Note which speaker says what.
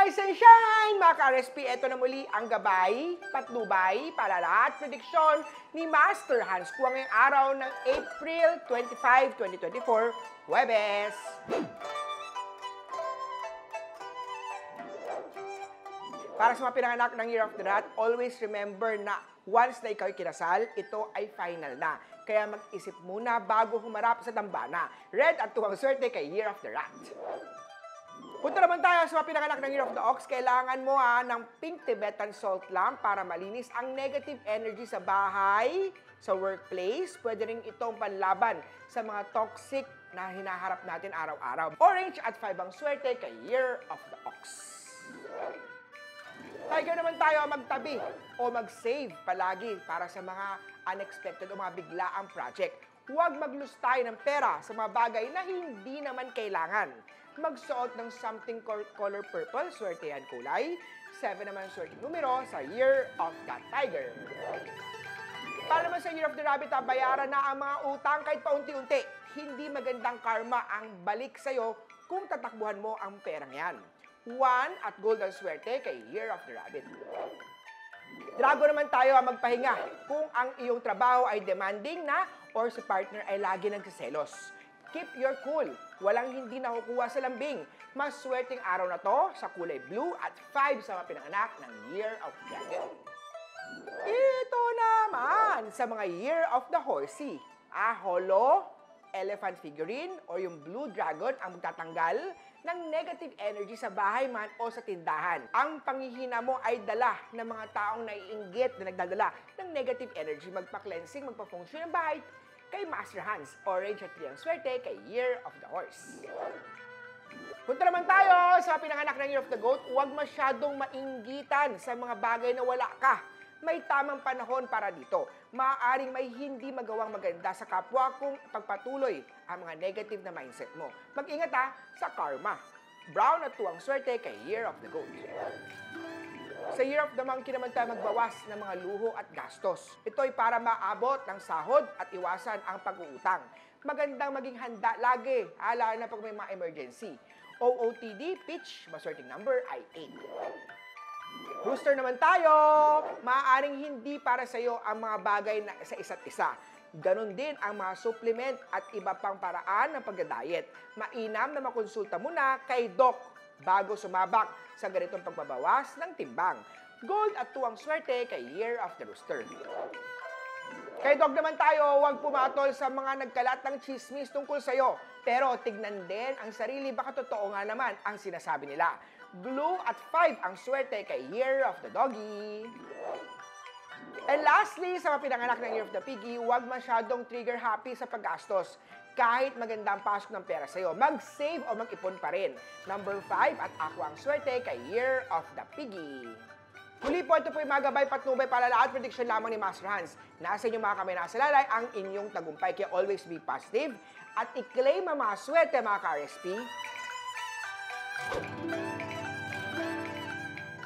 Speaker 1: Rise and shine! Mga ka-RSP, ito na muli ang gabay, patnubay, palala at prediksyon ni Master Hans Kua ngayong araw ng April 25, 2024, Huwebes. Para sa mga pinanganak ng Year of the Rat, always remember na once na ikaw ay kinasal, ito ay final na. Kaya mag-isip muna bago humarap sa dambana. Red at tuwang swerte kay Year of the Rat. Punta naman tayo sa mga pinanganak ng Year of the Ox. Kailangan mo ng pink Tibetan salt lamp para malinis ang negative energy sa bahay, sa workplace. Pwede rin itong panlaban sa mga toxic na hinaharap natin araw-araw. Orange at 5 ang swerte kay Year of the Ox. Tiger naman tayo magtabi o mag-save palagi para sa mga unexpected o mga biglaang project. Huwag mag-lose tayo ng pera sa mga bagay na hindi naman kailangan. Magsuot ng something color purple, swerte yan kulay. 7 naman swerte numero sa Year of the Tiger. Para naman sa Year of the Rabbit, bayaran na ang mga utang kahit paunti-unti. Hindi magandang karma ang balik sa'yo kung tatakbuhan mo ang perang yan. 1 at gold ang swerte kay Year of the Rabbit. Drago naman tayo magpahinga kung ang iyong trabaho ay demanding na or si partner ay lagi nagsiselos. Keep your cool. Walang hindi nakukuha sa lambing. Mas swerteng araw na to sa kulay blue at 5 sa mga pinanganak ng Year of Dragon. Ito naman sa mga Year of the Horsey. Holo, elephant figurine o yung blue dragon ang magtatanggal ng negative energy sa bahay man o sa tindahan. Ang panghihina mo ay dala ng mga taong naiinggit na nagdadala ng negative energy. Magpa-cleansing, magpa-function ng bahay kay Master Hans. Orange at 3 ang swerte kay Year of the Horse. Punta naman tayo sa pinanganak ng Year of the Goat. Huwag masyadong mainggitan sa mga bagay na wala ka. May tamang panahon para dito. Maaaring may hindi magawang maganda sa kapwa kung pagpatuloy ang mga negative na mindset mo. Mag-ingat sa karma. Brown at 2 ang swerte kay Year of the Goat. Sa Year of the Monkey naman tayo magbawas ng mga luho at gastos. Ito ay para maabot ng sahod at iwasan ang pag-uutang. Magandang maging handa lagi, lalo na pag may mga emergency. OOTD, pitch, maswerteng number ay 8. Rooster naman tayo, maaaring hindi para sa iyo ang mga bagay na sa isa't isa. Ganon din ang mga supplement at iba pang paraan ng pagda-diet. Mainam na makonsulta muna kay Doc bago sumabak sa ganitong pagbabawas ng timbang. Gold at 2 ang swerte kay Year of the Rooster. Kay Dog naman tayo, huwag pumatol sa mga nagkalat ng chismis tungkol sa'yo. Pero tignan din ang sarili, baka totoo nga naman ang sinasabi nila. Blue at 5 ang swerte kay Year of the Doggy. And lastly, sa mga pinanganak ng Year of the Piggy, huwag masyadong trigger happy sa paggastos. Kahit maganda ang pasok ng pera sa'yo, mag-save o mag-ipon pa rin. Number 5 at Aqua ang swerte kay Year of the Piggy. Muli po, ito po yung mga gabay, patnubay, palala at prediction lamang ni Master Hans. Nasa inyo mga kamay nasa lalay ang inyong tagumpay. Kaya always be positive at i-claim ang mga swerte mga ka-RSP.